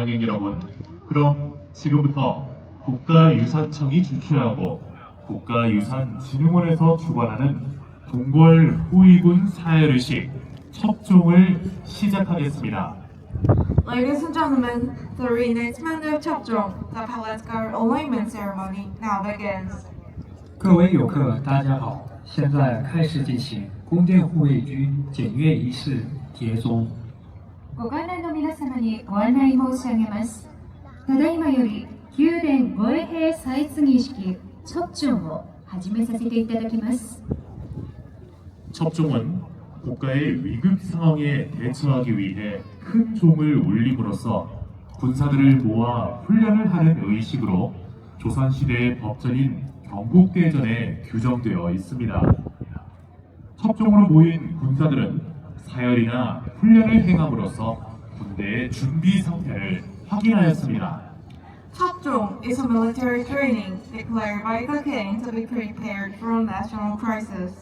관광객 여러분, 그럼 지금부터 국가유산청이 주최하고 국가유산진흥원에서 주관하는 궁궐 호위군 사열의식 첩종을 시작하겠습니다. Ladies and gentlemen, the reenactment of Chopjong, the Palace Guard alignment ceremony, now begins. 各位游客，大家好！现在开始进行宫殿护卫军检阅仪式叠宗。ご観覧の皆様にご案内申し上げます。ただいまより宮殿護衛兵祭祀儀式첩종を始めさせていただきます。 첩종은 국가의 위급 상황에 대처하기 위해 큰 종을 울림으로써 군사들을 모아 훈련을 하는 의식으로 조선시대의 법전인 경국대전에 규정되어 있습니다. 첩종으로 모인 군사들은 사열이나 훈련을 행함으로써 군대의 준비 상태를 확인하였습니다. Chopjong is a military training declared by the king to be prepared for a national crisis.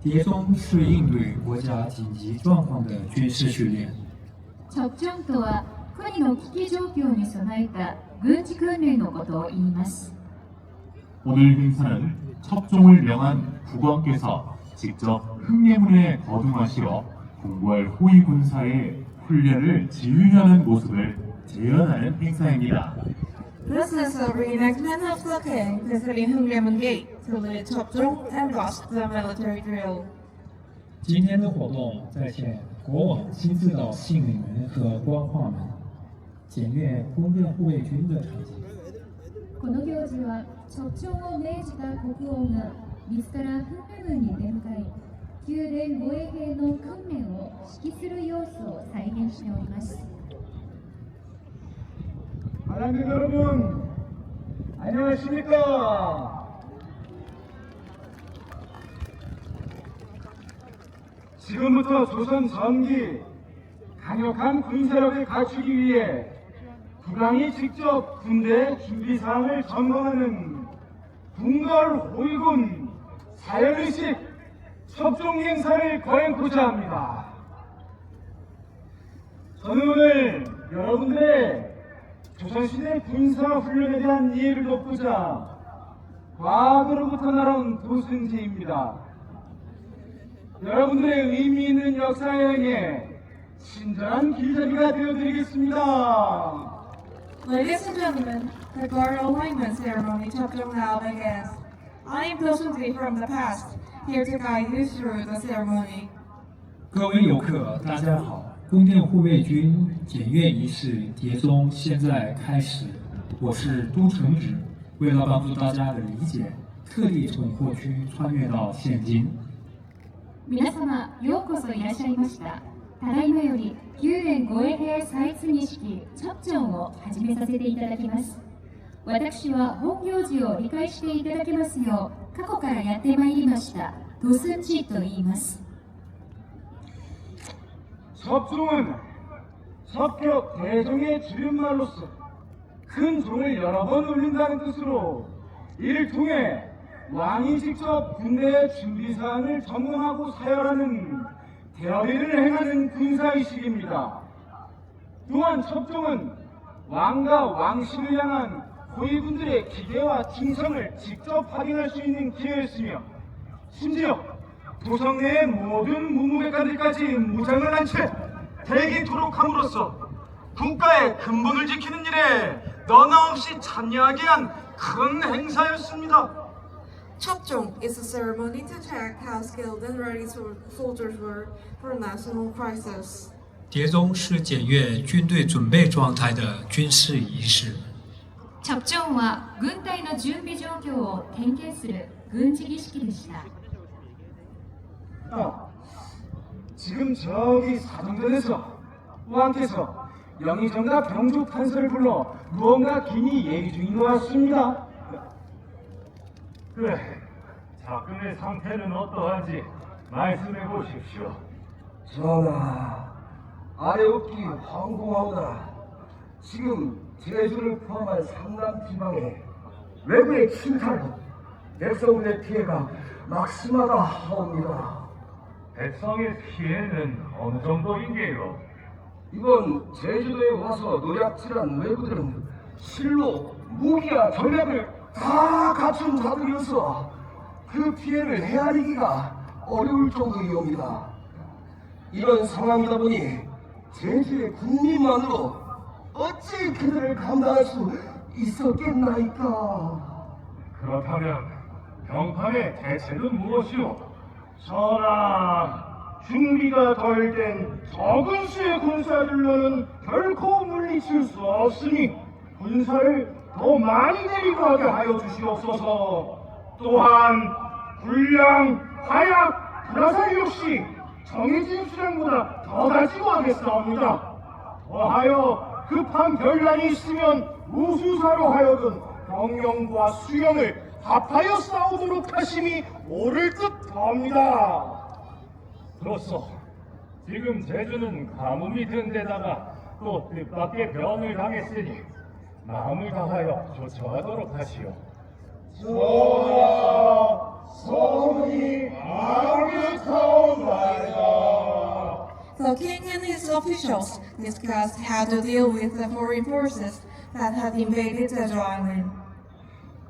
叠宗是应对国家紧急状况的军事训练。첩종とは国の危機状況に備えた軍事訓練のことを言います。 오늘 행사는 첩종을 명한 국왕께서 직접 흑례문에 거둥하시어 궁궐 호위군사의 훈련을 지휘하는 모습을 재현하는 행사입니다. This is a reenactment of the king visiting Hungremun Gate to lead Chopjong and watch the military drill. 今天的活动再现国王亲自到信陵门和光化门检阅宫殿护卫军的场景。この行事は첩종を命じた国王が自ら訓練軍に出向かい宮殿護衛兵の訓練を指揮する様子を再現しております。 관람객 여러분, 안녕하십니까? 지금부터 조선 전기 강력한 군사력을 갖추기 위해 국왕이 직접 군대 준비 사항을 점검하는 궁궐 호위군 사열의식 첩종 행사를 거행코자 합니다. 저는 오늘 여러분들의 조선시대 군사훈련에 대한 이해를 돕고자 과거로부터 날아온 도승지입니다. 여러분들의 의미 있는 역사 여행에 친절한 길잡이가 되어드리겠습니다. Ladies and gentlemen, the guard alignment ceremony Chopjong now begins. I am Dosunji from the past, here to guide you through the ceremony. 各位游客，大家好！宫殿护卫军检阅仪式叠宗现在开始。我是都城直，为了帮助大家的理解，特地从过去穿越到现今。皆様、ようこそいらっしゃいました。ただいまより宮殿護衛兵祭祀儀式첩종を始めさせていただきます。私は本行事を理解していただけますよう過去からやってまいりましたドスンチと言います。 첩종은 첩격 대종의 줄임말로서 큰 종을 여러 번 울린다는 뜻으로 이를 통해 왕이 직접 군대의 준비사항을 점검하고 사열하는 대여리를 행하는 군사의식입니다. 또한 첩종은 왕과 왕실을 향한 호위군들의 기대와 충성을 직접 확인할 수 있는 기회였으며 심지어 도성 내의 모든 무무백관들까지 무장을 한 채 대기토록 함으로써 국가의 근본을 지키는 일에 너나 없이 참여하게 한 큰 행사였습니다. Chopjong is a ceremony to check how skilled and ready soldiers were for a national crisis. 叠宗是检阅军队准备状态的军事仪式。 첩종は軍隊の準備状況を点検する軍事儀式でした。 지금 저기 사정전에서 왕께서 영의정과 병조 판서를 불러 무언가 긴히 얘기 중인 것 같습니다. 그래, 작금의 상태는 어떠한지 말씀해 보십시오. 전하, 아래옵기 황공하오나 지금 제주를 포함한 상남 지방에 외부의 침탈로 백성들의 피해가 막심하다 하옵니다. 백성의 피해는 어느 정도인게요? 이번 제주도에 와서 노략질한 외구들은 실로 무기와 전략을 다 갖춘 자들이어서 그 피해를 헤아리기가 어려울 정도이옵니다. 이런 상황이다 보니 제주의 국민만으로 어찌 그들을 감당할 수 있었겠나이까. 그렇다면 병판의 대책은 무엇이오? 전하, 준비가 덜 된 적은 수의 군사들로는 결코 물리칠 수 없으니 군사를 더 많이 데리고 가게 하여 주시옵소서. 또한 군량, 화약, 불화살 역시 정해진 수량보다 더 가지고 하겠사옵니다. 더하여 급한 결란이 있으면 우수사로 하여금 병력과 수령을 합하여 싸우도록 하심이 옳을 듯합니다. 그렇소. 지금 제주는 가뭄이 든 데다가 또 뜻밖의 변을 당했으니 마음을 다하여 조처하도록 하시오. 전하, 소문이 아득하옵나이다. The king and his officials discussed how to deal with the foreign forces that had invaded Jeju Island.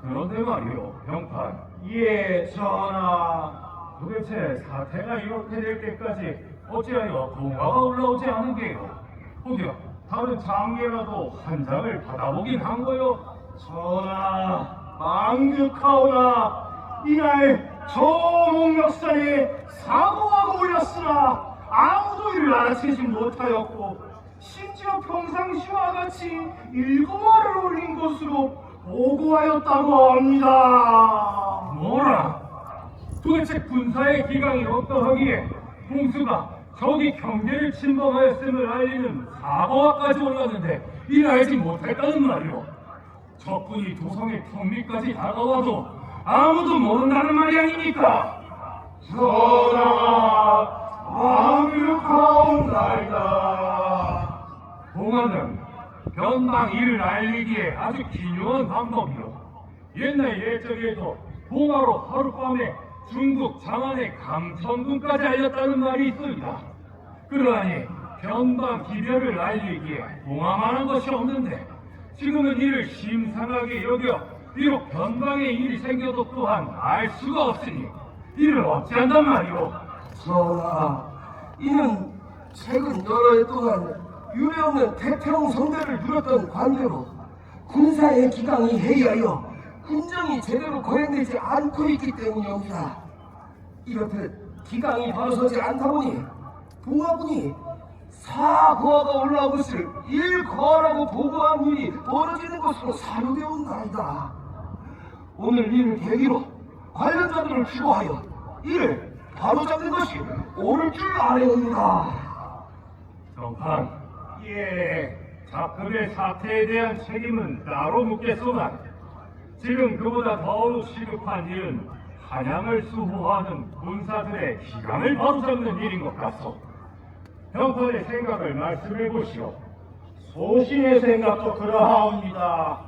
그런데 말이오, 병판. 예, 전하. 도대체 사태가 이렇게 될 때까지 어찌하여 동화가 올라오지 않은 게요? 혹여 다른 장계라도 한 장을 받아보긴 한 거요? 전하, 망극하오나 이날 저 목역산에 사고가 올렸으나 아무도 이를 알아채지 못하였고 심지어 평상시와 같이 일구화를 올린 것으로 보고하였다고 합니다. 뭐라? 도대체 군사의 기강이 어떠하기에 공수가 적이 경계를 침범하였음을 알리는 사고화까지 올랐는데 이를 알지 못했다는 말이오. 적군이 도성의 경리까지 다가와도 아무도 모른다는 말이 아닙니까? 전하, 망극하옵나이다. 봉화는 변방 이를 알리기에 아주 기묘한 방법이요. 옛날 예적에도 봉화로 하룻밤에 중국 장안의 감천군까지 알렸다는 말이 있습니다. 그러하니 변방 기별을 알리기에 봉화만한 것이 없는데 지금은 이를 심상하게 여겨 비록 변방에 일이 생겨도 또한 알 수가 없으니 이를 어찌한단 말이오. 전하, 이는 최근 여러 해 동안 유례없는 태평 성대를 누렸던 관계로 군사의 기강이 해이하여 군정이 제대로 거행되지 않고 있기 때문이옵니다. 이렇듯 기강이 바로 서지 않다 보니 봉화군이 사고화가 올라온 것을 일거하라고 보고한 일이 벌어지는 것으로 사료되었나이다. 오늘 이를 계기로 관련자들을 추구하여 이를 바로잡는 것이 옳을 줄 아뢰옵니다. 정판, 예, 작금의 사태에 대한 책임은 따로 묻겠소만 지금 그보다 더욱 시급한 일은 한양을 수호하는 군사들의 기강을 바로잡는 일인 것 같소. 형편의 생각을 말씀해 보시오. 소신의 생각도 그러하옵니다.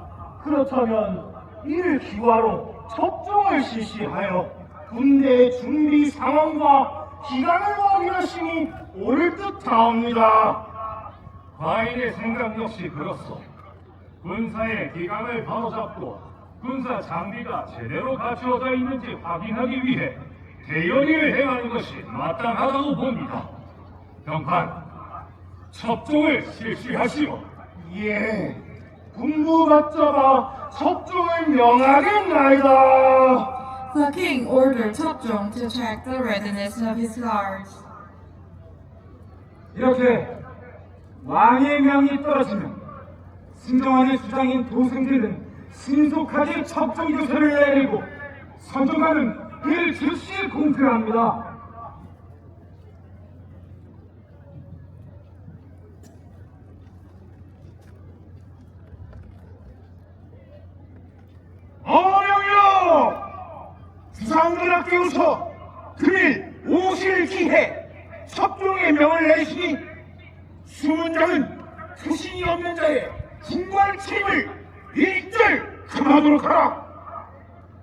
그렇다면 이를 기화로 첩종을 실시하여 군대의 준비 상황과 기강을 확인하심이 옳을 듯하옵니다. 과인의 생각 역시 그렇소. 군사의 기강을 바로잡고 군사 장비가 제대로 갖추어져 있는지 확인하기 위해 대연을 행하는 것이 마땅하다고 봅니다. 병판, 첩종을 실시하시오. 예, 군부가 잡아 첩종을 명하겠나이다. The king ordered Cheopjong to check the readiness of his guards. 이렇게 왕의 명이 떨어지면 승정원의 수장인 도승들은 신속하게 첩종 조서를 내리고 선종관은 이를 즉시 공표합니다. 어명이여! 주상전하께서 금일 5실 기해 첩종의 명을 내리시니 수문장은 수신이 없는 자의 중괄 책임을 일절 금하도록 하라.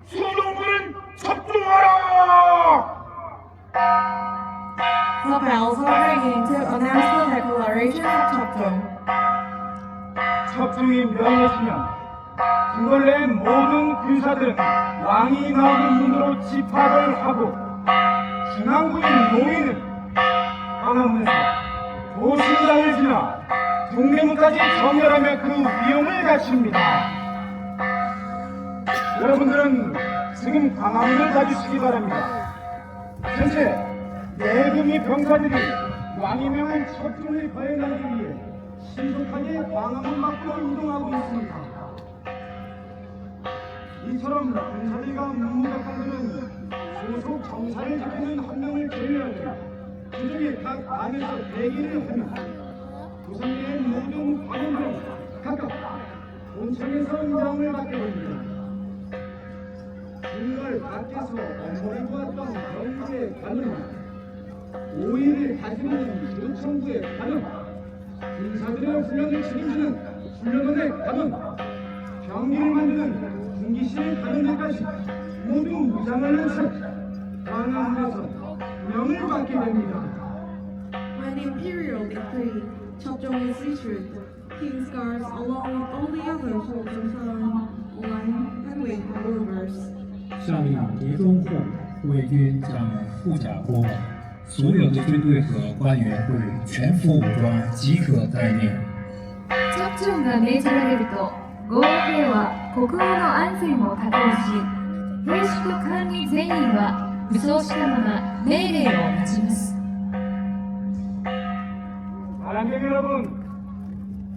수동부는 첩종하라. The bells are ringing to announce the declaration Celebration of Chopjong. 첩종이 명해지면 궁궐 모든 군사들은 왕이 나오는 문으로 집합을 하고 중앙부인 노인은 광화문에서 도심장을 지나 동대문까지 정렬하며 그 위용을 갖춥니다. 여러분들은 지금 광화문을 봐주시기 바랍니다. 현재 내금이 병사들이 왕이 명한 첩종을 거행하기 위해 신속하게 광화문 밖으로 이동하고 있습니다. 이처럼 군사들과 문무작관들은 소속 정사를 지키는 한 명을 제외하고 그중에 각 안에서 대기를 하며 조선의 모든 관원들은 각각 본청에서 인장을 받게 됩니다. 궁궐 밖에서 업무를 보았던 경제 관은 5일을 다스리는 조청부의 관은 군사들의 훈련을 책임지는 훈련원의 관은 병기를 만드는 군기실 관원들까지 모두 무장을 한 채 광화문에서 명을 받게 됩니다. When the imperial decree Chopjong is issued, King Scars, along with all the other soldiers, are line and wait for orders. 下令谍中后卫军将护甲锅，所有的军队和官员会全副武装，即可待命。チョプチョンが命じられると、護衛兵は国王の安全を確保し、兵士と管理全員は武装したまま命令を待ちます。 관객 여러분,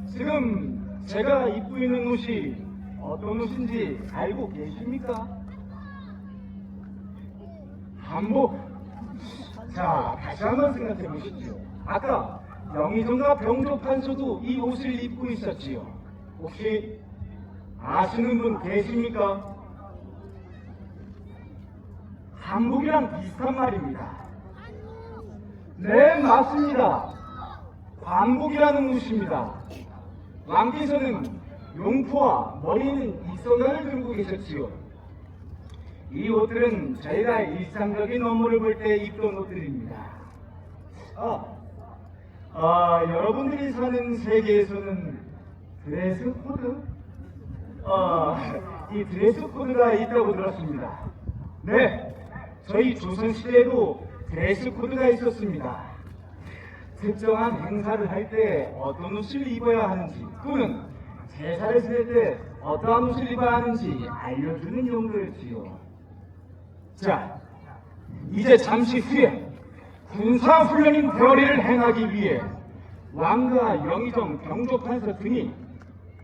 지금 제가 입고 있는 옷이 어떤 옷인지 알고 계십니까? 한복. 자, 다시 한번 생각해 보십시오. 아까 영의정과 병조판서도 이 옷을 입고 있었지요. 혹시 아시는 분 계십니까? 한복이랑 비슷한 말입니다. 네, 맞습니다. 관복이라는 옷입니다. 왕께서는 용포와 머리에는 이성강을 들고 계셨지요. 이 옷들은 저희가 일상적인 업무를 볼 때 입던 옷들입니다. 여러분들이 사는 세계에서는 드레스 코드? 이 드레스 코드가 있다고 들었습니다. 네, 저희 조선시대에도 드레스 코드가 있었습니다. 특정한 행사를 할 때 어떤 옷을 입어야 하는지 또는 제사를 지낼 때 어떠한 옷을 입어야 하는지 알려주는 용도였지요. 자, 이제 잠시 후에 군사훈련인 대어리를 행하기 위해 왕과 영의정, 병조판서 등이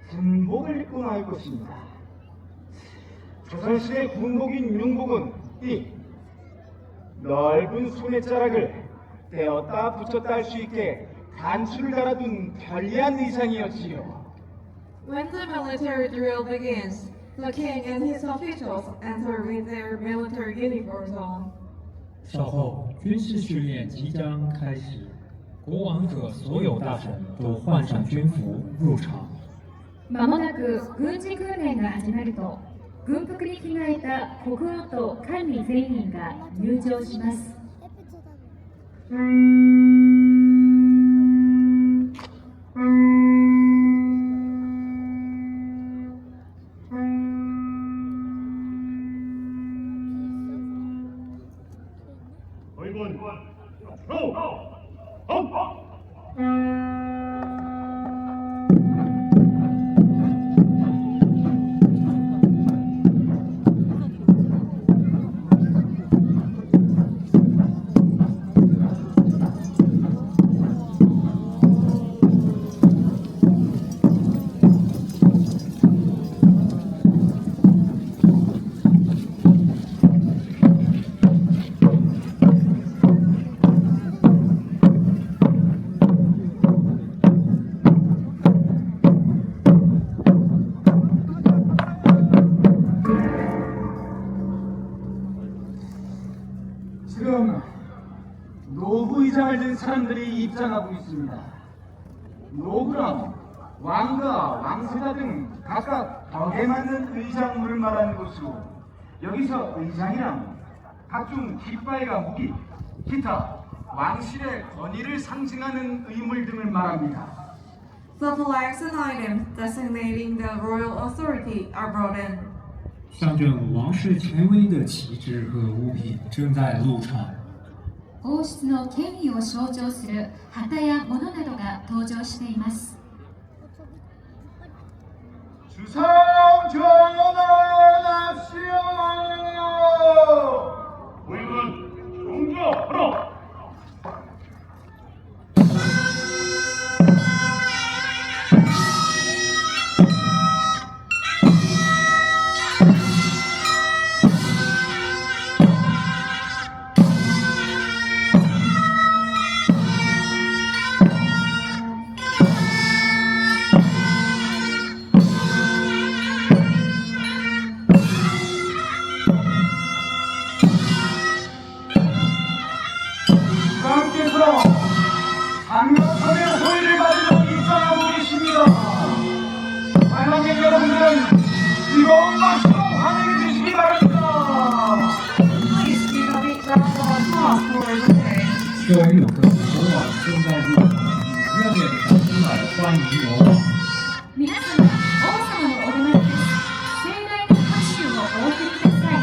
군복을 입고 나올 것입니다. 조선시대 군복인 융복은 이 넓은 소매자락을 떼었다 붙였다 할 수 있게 단추를 달아둔 편리한 의상이었지요. When the military drill begins, the king and his officials enter with their military uniforms on. 稍后，军事训练即将开始，国王和所有大臣都换上军服入场。まもなく軍事訓練が始まると、軍服に着替えた国王と管理全員が入場します。 지금 노부 의장을 든 사람들이 입장하고 있습니다. 노부란 왕과 왕세자 등 각각 덕에 맞는 의장물을 말하는 것이고, 여기서 의장이란 각종 깃발과 무기, 기타, 왕실의 권위를 상징하는 의물 등을 말합니다. The flags and items designating the royal authority are brought in. 象征王室权威的旗帜和物品正在入场。王室の権威を象徴する旗や物などが登場しています。 주상 전환하시오. 우리는 종교하라. 강력함의 소리를 가지고 입장하고 계십니다. 관람객 여러분들은 뜨거운 박수로 환영해 주시기 바랍니다. Please give a big round of applause for the day. 各位游客，我往正在入场，以热烈的掌声来欢迎我。皆様、王様のお出ましです。盛大な拍手をお送りください。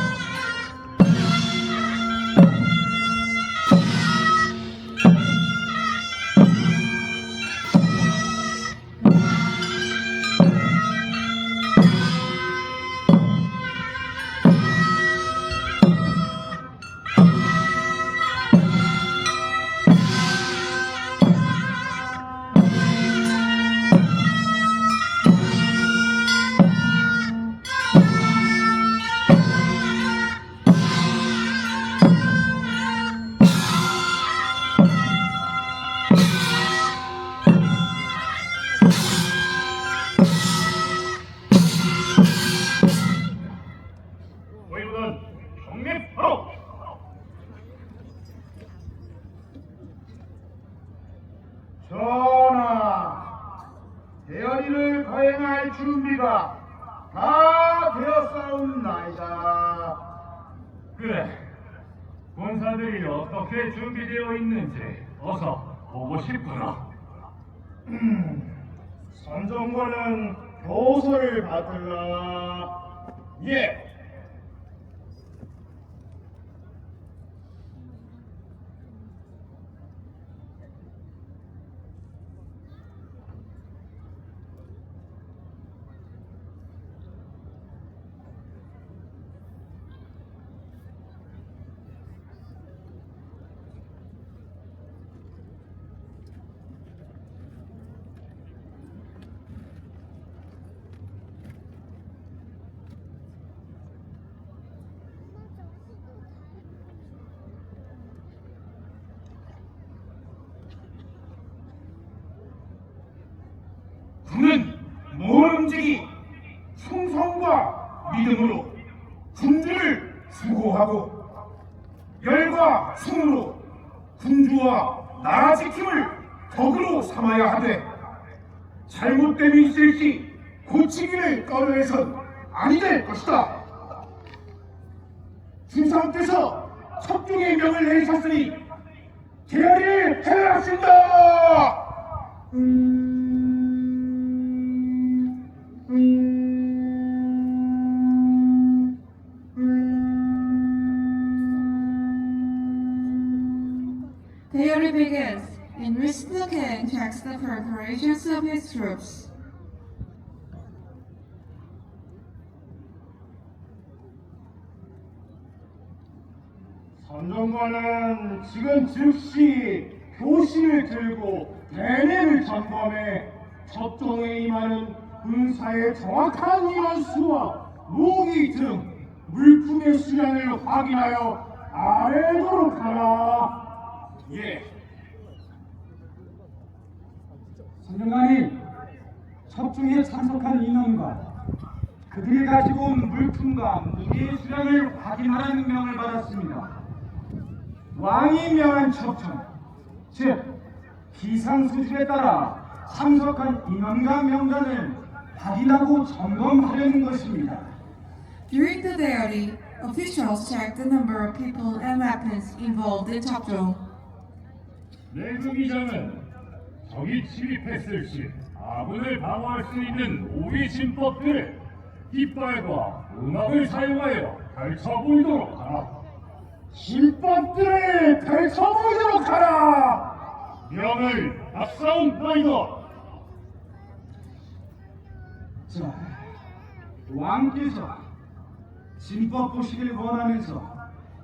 저희보단 경례하라. 전하, 대열이를 거행할 준비가 다 되었사옵나이다. 그래, 군사들이 어떻게 준비되어 있는지 어서 보고 싶구나. 선정관은 교서를 받들라. 예. 군은 모름지기 충성과 믿음으로 군주를 수호하고 열과 충으로 군주와 나라 지킴을 덕으로 삼아야 하되 잘못됨이 있을 시 고치기를 꺼려해선 아니 될 것이다. 주상께서 첩종의 명을 내리셨으니 대열이를 행하신다. The year begins, in which the king checks the preparations of his troops. 선정관은 지금 즉시 교신을 들고 대내를 점검해 접종에 임하는 군사의 정확한 인원수와 무기 등 물품의 수량을 확인하여 아래도록 하라. 예. 선정관이 첩중에 참석한 인원과 그들이 가지고 온 물품과 무기의 수량을 확인하라는 명을 받았습니다. 왕이 명한 첩청, 즉 기상수준에 따라 참석한 인원과 명단을 확인하고 점검하려는 것입니다. During the deity, officials check the number of people and weapons involved in Chapjong. 내부기장은 적이 침입했을 시 아군을 방어할 수 있는 우리 진법들을 깃발과 음악을 사용하여 펼쳐보이도록 하라. 진법들을 펼쳐보이도록 하라. 명을 박사옵나이다. 자, 왕께서 진법 보시길 원하면서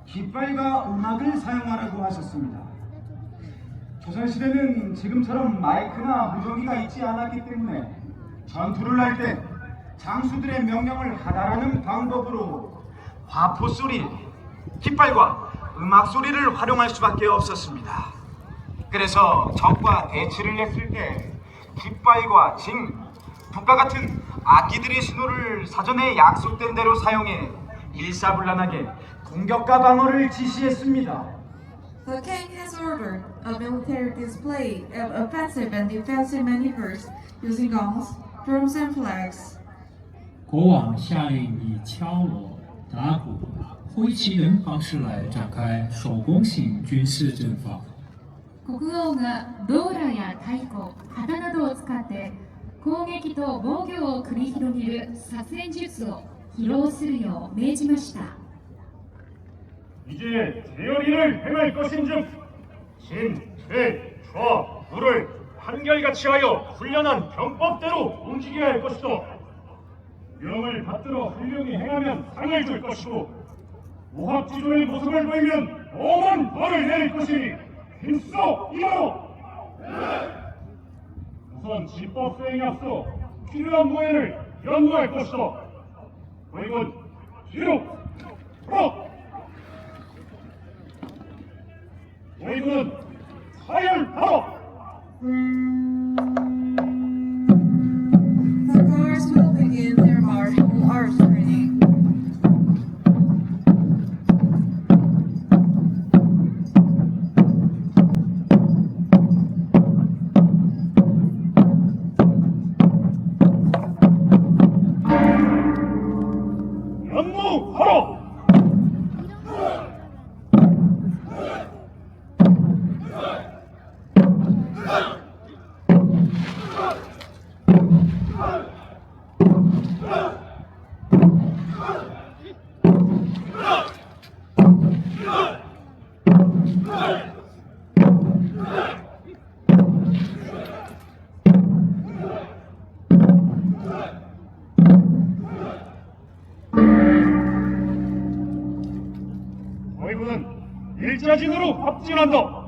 깃발과 음악을 사용하라고 하셨습니다. 조선시대는 지금처럼 마이크나 무전기가 있지 않았기 때문에 전투를 할 때 장수들의 명령을 하다라는 방법으로 화포 소리, 깃발과 음악 소리를 활용할 수밖에 없었습니다. 그래서 적과 대치를 했을 때 깃발과 징, 북과 같은 악기들의 신호를 사전에 약속된 대로 사용해 일사불란하게 공격과 방어를 지시했습니다. The king has ordered a military display of offensive and defensive maneuvers using guns, drums, and flags. 国王下令以敲锣、打鼓、挥旗等方式来展开手工型军事阵法。国王がローラや太鼓、旗などを使って攻撃と防御を繰り広げる作戦術を披露するよう命じました。 이제 제어리를 행할 것인즉 신, 대, 좌, 우를 한결같이 하여 훈련한 병법대로 움직여야 할 것이다. 명을 받들어 훌륭히 행하면 상을 줄 것이고 오합지졸의 모습을 보이면 엄한 벌을 내릴 것이니 힘써 이하로. 우선 진법 수행에 앞서 필요한 무예를 연구할 것이다. 그리고 뒤로 풀어. 너희들은 사열하라! The guards will begin their martial arts training. 연무하라! 너희들은 일자진으로 합진한다.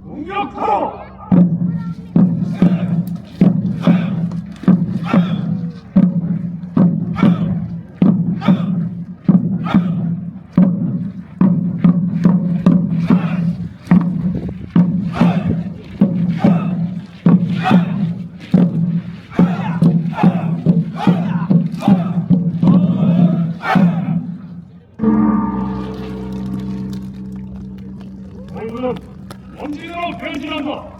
공격하라! 너희들은 원진으로 변신한다.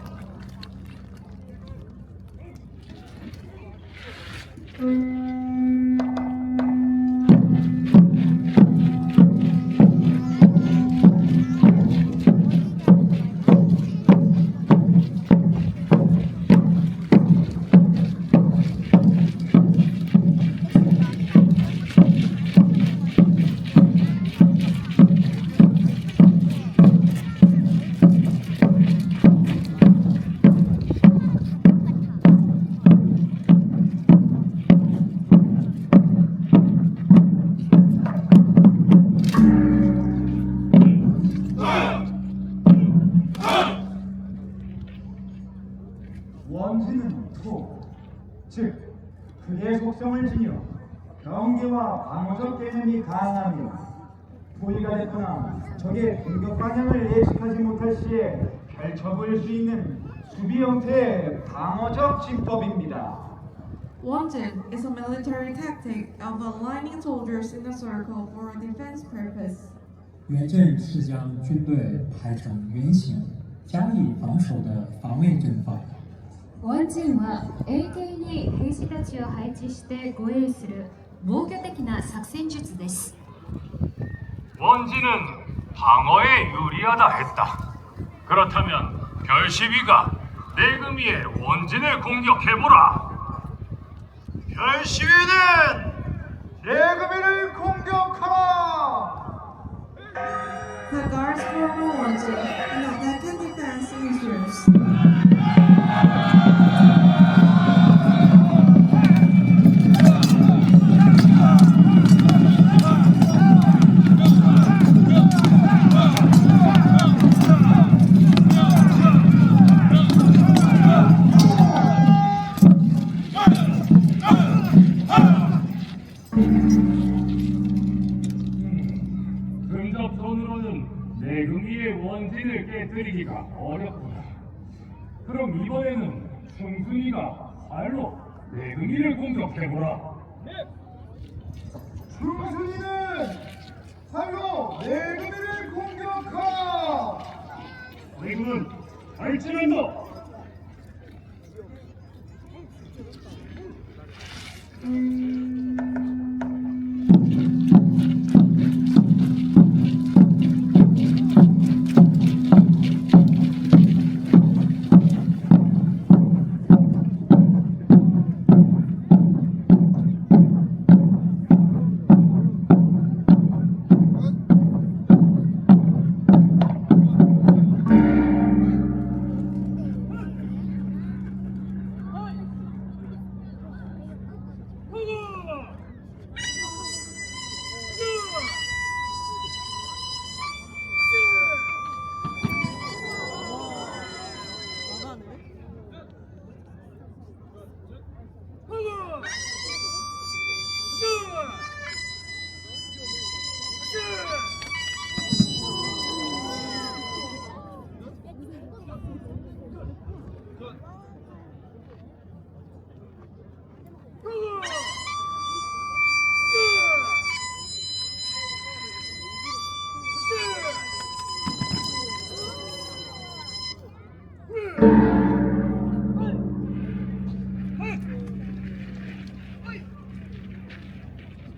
원진은 토, 즉 크게 속성을 지녀 경계와 방어적 개념이 가능하며 포위가 됐거나 적의 공격 방향을 예측하지 못할 시에 펼쳐볼 수 있는 수비 형태의 방어적 진법입니다. Wanted is a military tactic of aligning soldiers in a circle for a defense purpose. 圆阵是将军队排成圆形，加以防守的防卫阵法。ワンチンは円形に兵士たちを配置して護衛する防御的な作戦術です。 원진은 방어에 유리하다 했다. 그렇다면 별시위가 내금위의 원진을 공격해보라. 별시위는 내금위를 공격하라. The guards form a wanted and attack and defense measures. 근접선으로는 내금위의 원진을 깨뜨리기가 어렵구나. 그럼 이번에는 충순이가 활로 내금위를 공격해보라. 충순이는 활로 내금위를 공격하라. 우리군 발진한다.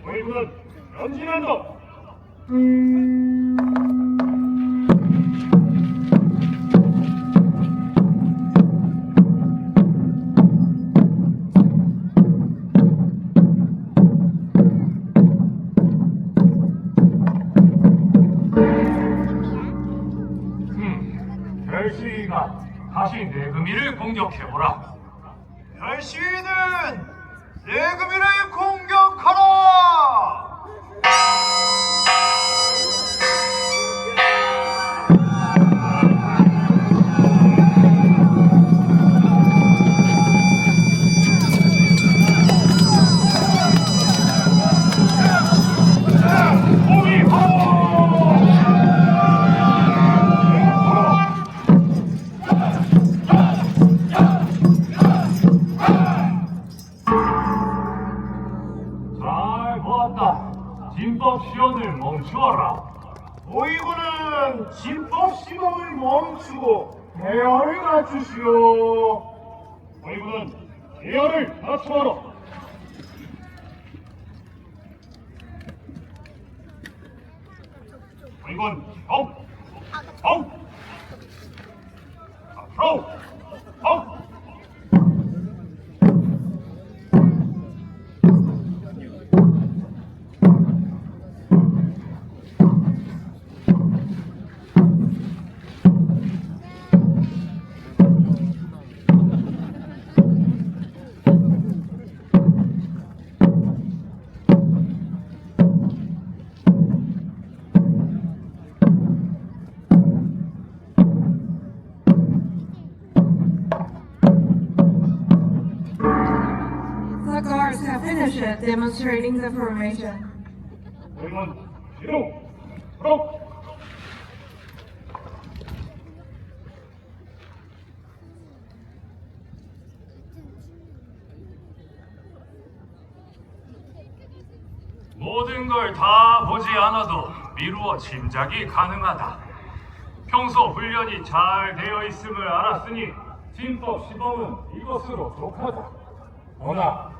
우리군 전진한다. 별시위가 다시 내금위를 공격해보라. 별시위는 내금위를 공격하라. 잘 보았다. 진법 시험을 멈추어라. 보이고는 진법 시범을 멈추고 대열을 갖추시오. 보이고는 대열을 낮춰라. 보이군 업, 업, 앞으로, 업. The guards have finished it, demonstrating the formation. 보이군 뒤로, 앞으로. 모든 걸 다 보지 않아도 미루어 짐작이 가능하다. 평소 훈련이 잘 되어 있음을 알았으니 진법 시범은 이것으로 족하다. 허나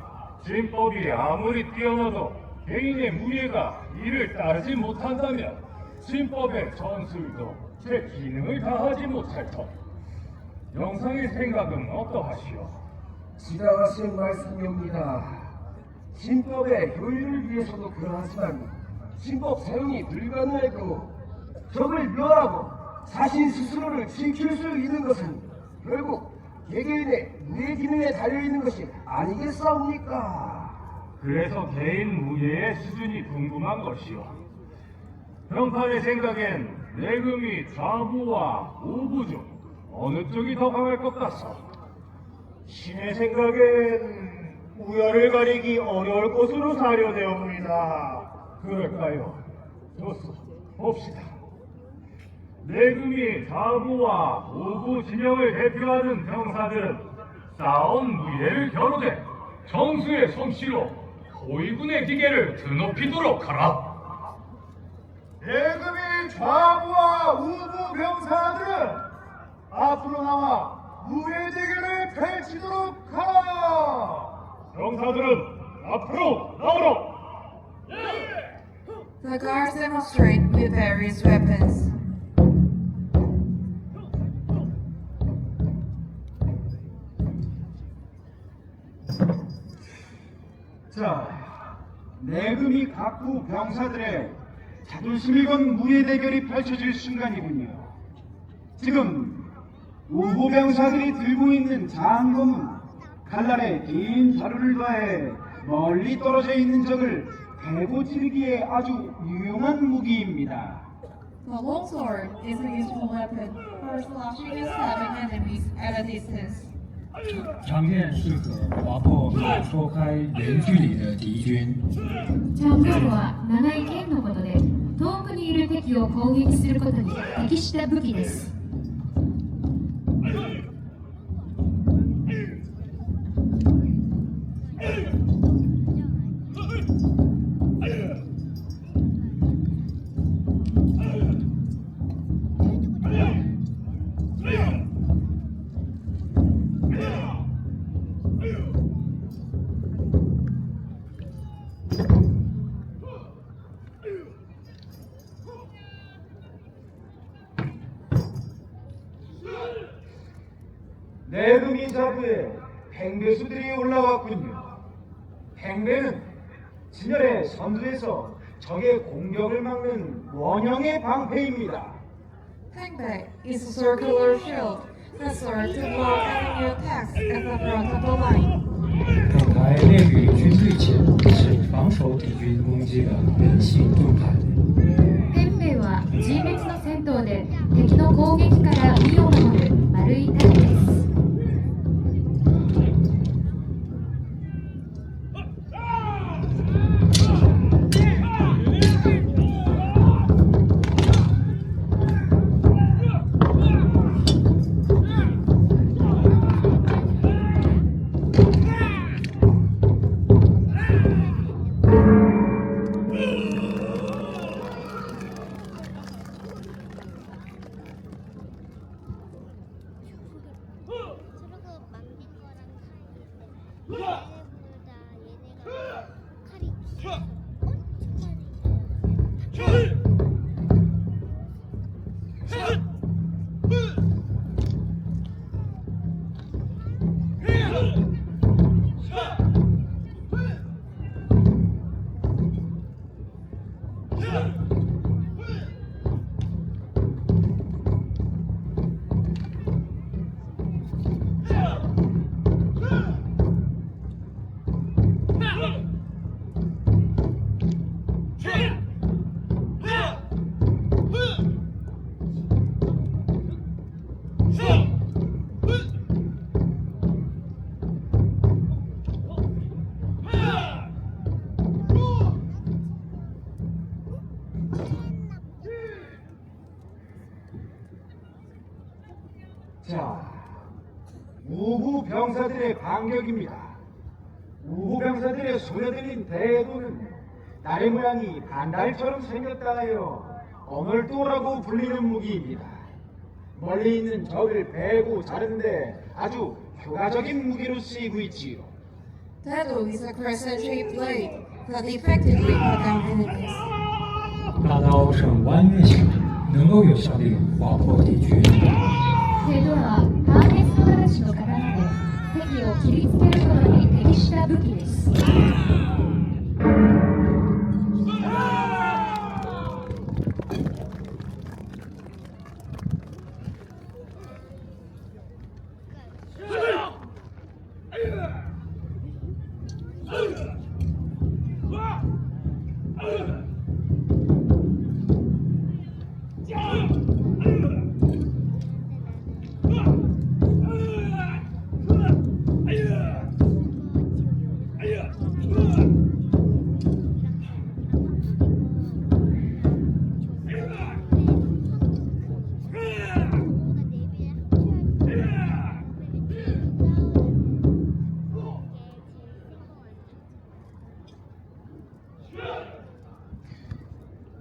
진법이 아무리 뛰어나도 개인의 무예가 이를 따르지 못한다면 진법의 전술도 제 기능을 다하지 못할 터. 영상의 생각은 어떠하시오? 지나가신 말씀입니다. 진법의 효율을 위해서도 그러하지만 진법 사용이 불가능할 경우 적을 멸하고 자신 스스로를 지킬 수 있는 것은 결국 개개인의 무예 기능에 달려있는 것이 아니겠사옵니까? 그래서 개인 무예의 수준이 궁금한 것이오. 평판의 생각엔 내금이 좌부와 우부 중 어느 쪽이 더 강할 것 같소? 신의 생각엔 우열을 가리기 어려울 것으로 사료되옵니다. 그럴까요? 좋소. 봅시다. 내금이 좌부와 우부 진영을 대표하는 병사들은 쌓은 무예를 겨루되 정수의 솜씨로 호위군의 기계를 드높이도록 하라. 내금이 좌부와 우부 병사들은 앞으로 나와 무예 대결을 펼치도록 하라. 병사들은 앞으로 나오라. The guards demonstrate with various weapons. 자, 내금이 각부 병사들의 자존심을 건 무예 대결이 펼쳐질 순간이군요. 지금 우부 병사들이 들고 있는 장검은 칼날에 긴 자루를 더해 멀리 떨어져 있는 적을 베고 치르기에 아주 유용한 무기입니다. The longsword is a useful weapon for slashing and stabbing enemies at a distance. 长剑适合划破和戳开远距离的敌军。長剣は長い剣のことで遠くにいる敵を攻撃することに適した武器です。내금이 자부에 팽배수들이 올라왔군요. 팽배는 진열의 선두에서 적의 공격을 막는 원형의 방패입니다. Hangback is a circular shield that serves to block enemy attacks at the front of the line. 盾牌列于军队前，是防守敌军攻击的人性盾牌。天兵は人滅の戦闘で敵の攻撃から身を守る丸い盾です。자, 우부 병사들의 반격입니다. 우부 병사들의 손에 들린 대도는 다리 모양이 반달처럼 생겼다하여 어물도라고 불리는 무기입니다. 멀리 있는 적을 베고 자르는데 아주 효과적인 무기로 쓰이고 있지요. Tado is a crescent-shaped blade that effectively cut down enemies. 大刀呈弯月形，能够有效地划破敌军。テドはハーネス形の刀で敵を切りつけることに適した武器です。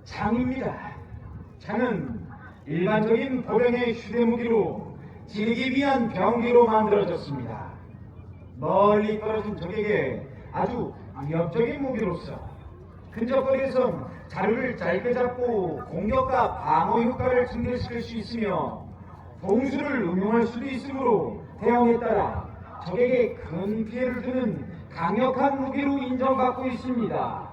창입니다. 창은 일반적인 보병의 휴대무기로 지르기 위한 병기로 만들어졌습니다. 멀리 떨어진 적에게 아주 위협적인 무기로서 근접거리에선 자루를 짧게 잡고 공격과 방어 효과를 증대시킬 수 있으며 봉수를 응용할 수도 있으므로 대형에 따라 적에게 큰 피해를 주는 강력한 무기로 인정받고 있습니다.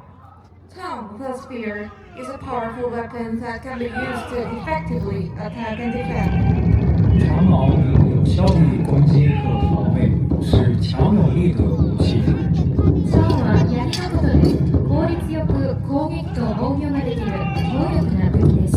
Tongue, the spear, is a powerful weapon that can be used to effectively attack and defend. 长矛能有效地攻击和防卫，是强有力的武器。チョンは槍のことで効率よく攻撃と防御ができる強力な武器です。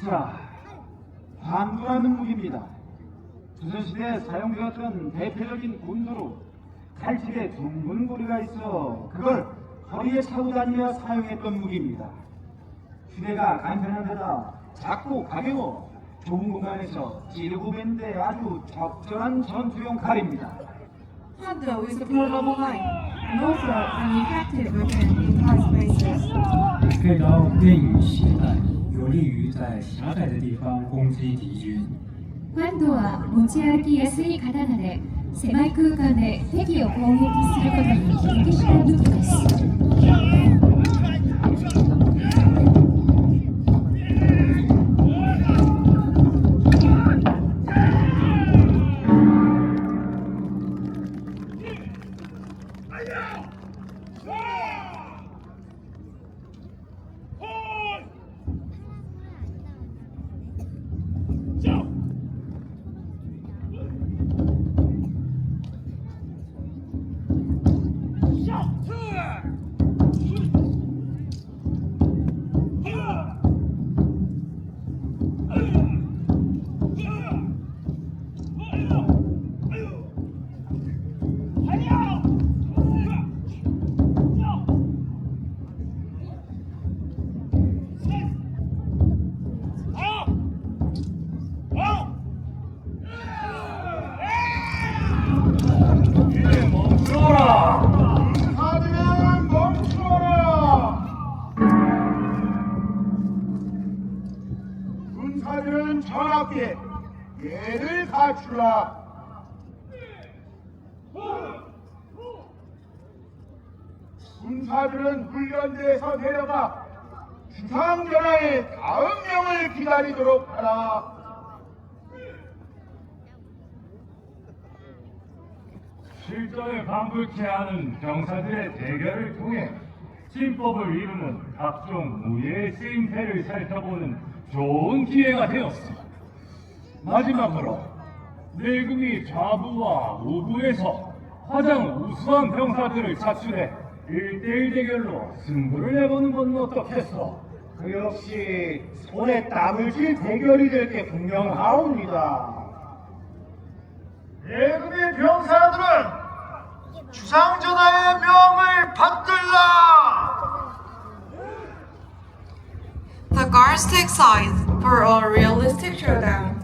자, 환두라는 무기입니다. 조선시대에 사용되었던 대표적인 군도로 칼집에 둥근 고리가 있어 그걸 허리에 차고 다니며 사용했던 무기입니다. 휴대가 간편한 데다 작고 가벼워 좁은 공간에서 찌르고 뱉는데 아주 적절한 전투용 칼입니다. Hando is a portable knife and also an effective weapon in tight spaces. 佩刀便于携带，有利于在狭窄的地方攻击敌军。ファンドは持ち歩きやすい刀で狭い空間で敵を攻撃することに適した武器です。군사들은 전하께 예를 갖추라. 군사들은 훈련대에서 내려가 주상전하의 다음 명을 기다리도록 하라. 실전에 방불케 하는 병사들의 대결을 통해 진법을 이루는 각종 무예의 쓰임새를 살펴보는 좋은 기회가 되었어. 마지막으로 내금이 좌부와 우부에서 가장 우수한 병사들을 차출해 1대1 대결로 승부를 내보는 건 어떻겠어? 그 역시 손에 땀을 질 대결이 될 게 분명하옵니다. 내금의 병사들은 주상전하의 명을 받들라! The guards take sides for a realistic showdown.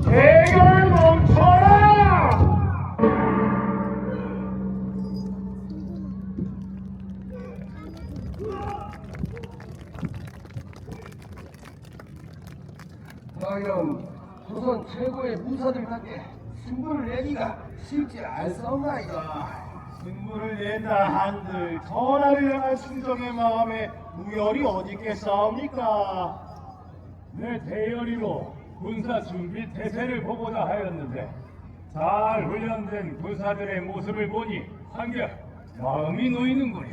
대결 멈춰라! 과연 조선 최고의 무사들답게 승부를 내기가 쉽지 않사옵나이다. 승부를 낸다 한들 전하를 향한 충정의 마음에 무열이 어디 있겠사옵니까? 내 대열이로 군사 준비 태세를 보고자 하였는데 잘 훈련된 군사들의 모습을 보니 한결 마음이 놓이는구려.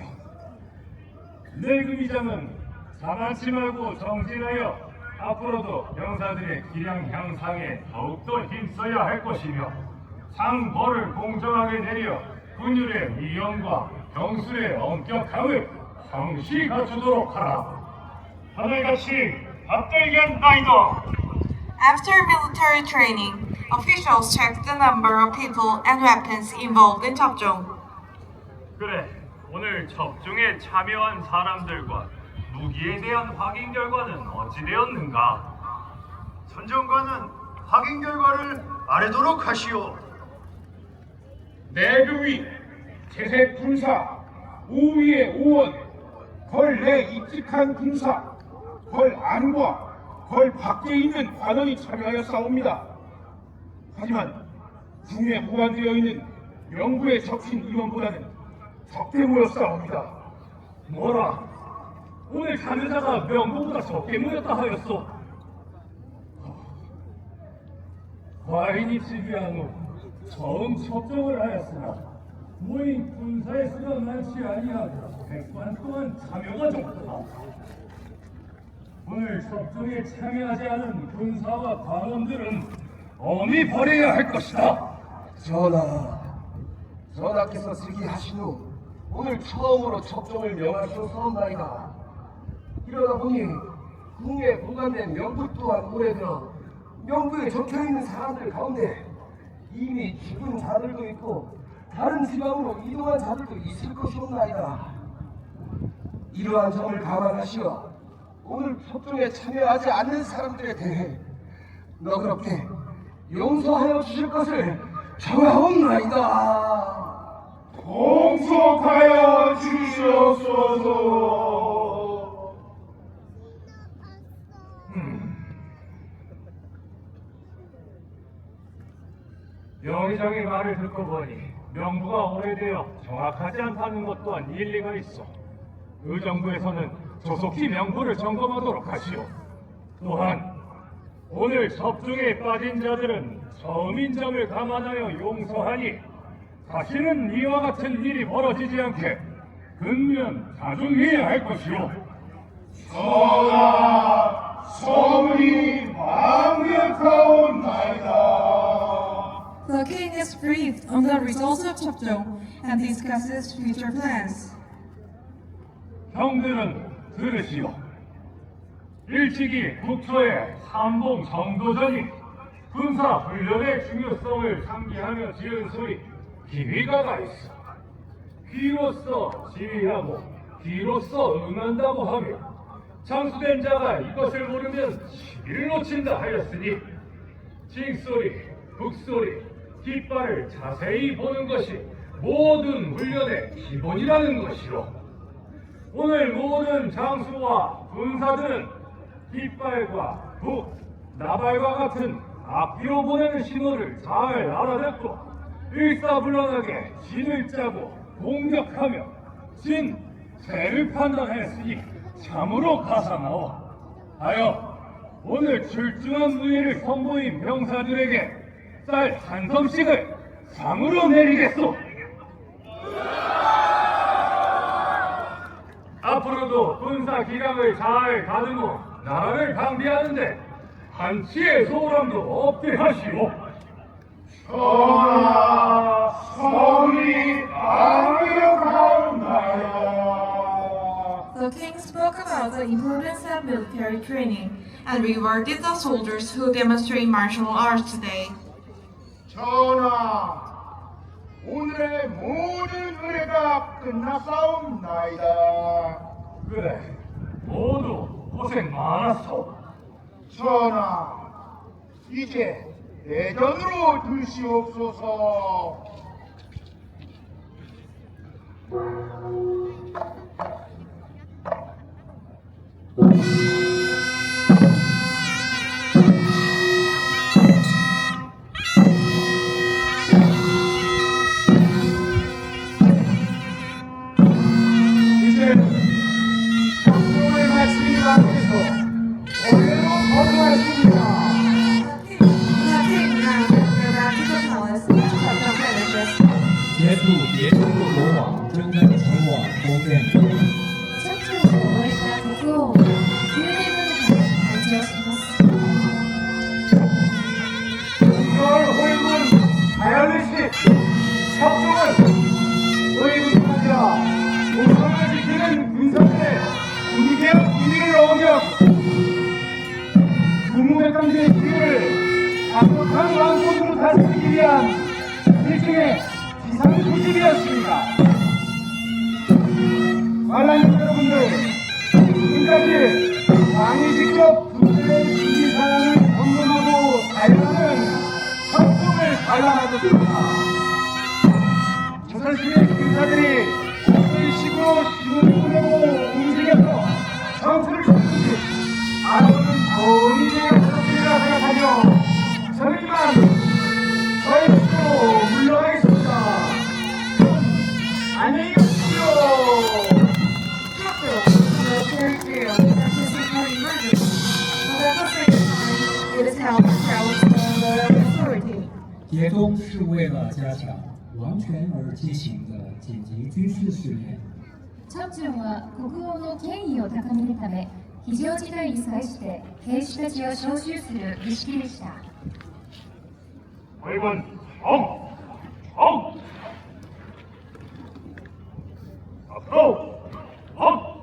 내금이장은 자만치 말고 정진하여 앞으로도 병사들의 기량 향상에 더욱더 힘써야 할 것이며 상벌을 공정하게 내려 군율의 위엄과 경술의 엄격함을 항시 갖추도록 하라. 하늘같이 받들겠나이다. After military training, officials checked the number of people and weapons involved in 접종. 그래, 오늘 접종에 참여한 사람들과 무기에 대한 확인 결과는 어찌 되었는가? 선정관은 확인 결과를 말하도록 하시오. 내금위, 태색 군사, 우위의 오원, 걸내 입직한 군사, 걸 안과 걸 밖에 있는 관원이 참여하여 싸웁니다. 하지만 중에 보관되어 있는 명부에 적힌 인원보다는 적게 모였사옵니다. 뭐라? 오늘 자녀자가 명보다 적게 모였다 하였소. 과인이 즉위한 후 처음 첩정을 하였으나 모인 군사의 수가 많지 아니하고 백관 또한 참여가 적다. 오늘 첩정에 참여하지 않은 군사와 관원들은 엄히 벌해야 할 것이다. 전하께서 즉위하신 후 오늘 처음으로 첩정을 명하셨사옵나이다. 이러다 보니 궁에 보관된 명부 또한 오래되어 명부에 적혀있는 사람들 가운데 이미 죽은 자들도 있고 다른 지방으로 이동한 자들도 있을 것이옵나이다. 이러한 점을 감안하시어 오늘 첩정에 참여하지 않는 사람들에 대해 너그럽게 용서하여 주실 것을 청하옵나이다. 공속하여 주시옵소서. 명의장의 말을 듣고 보니 명부가 오래되어 정확하지 않다는 것 또한 일리가 있어. 의정부에서는 조속히 명부를 점검하도록 하시오. 또한 오늘 첩중에 빠진 자들은 처음인 점을 감안하여 용서하니 다시는 이와 같은 일이 벌어지지 않게 근면 자중해야 할 것이오. 전하, 소문이 망력하옵나이다. The king is briefed on the results of Chopjong and discusses future plans. 형들은 들으시오. 일찍이 국토의 삼봉 정도전이 군사 훈련의 중요성을 상기하며 지은 소리 기위가가 있어. 귀로써 지휘하고 귀로써 응한다고 하며 장수된 자가 이것을 모르면 시비를 놓친다 하였으니 징소리, 북소리, 깃발을 자세히 보는 것이 모든 훈련의 기본이라는 것이로 오늘 모든 장수와 군사들은 깃발과 북, 나발과 같은 앞뒤로 보내는 신호를 잘 알아듣고 일사불란하게 진을 짜고 공격하며 진, 세를 판단하였으니 참으로 가사나워 하여 오늘 출중한 무예를 선보인 병사들에게 쌀 한 섬씩을 상으로 내리겠소. 앞으로도 군사 기강을 잘 다듬어 나라를 방비하는데 한치의 소홀함도 없게 하시오. 전하, 성이 강력하옵나이다. The king spoke about the importance of military training and rewarded the soldiers who demonstrate martial arts today. 전하, 오늘의 모든 의뢰가 끝났사옵나이다. 그래, 모두 고생 많았소. 전하, 이제 내전으로 드시옵소서. 조선시대 군사들이 어떤 식으로 힘을 보내고 움직여서 전투를 펼치는지 알아보는 좋은 일이 없었으리라 생각하며 저는 이만 저희 집으로 물러가겠습니다. 안녕히 계십시오. 叠中是为了加强完全而进行的紧急军事训練。チョンチョンは国王の権威を高めるため、非常事態に際して兵士たちを招集する儀式でした。 회군 정! 정! 앞으로! 정!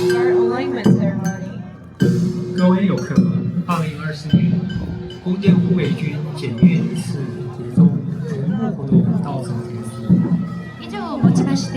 Guard alignment ceremony. 各位游客，2024年宫殿护卫军检阅仪式节中全部活动到此结束。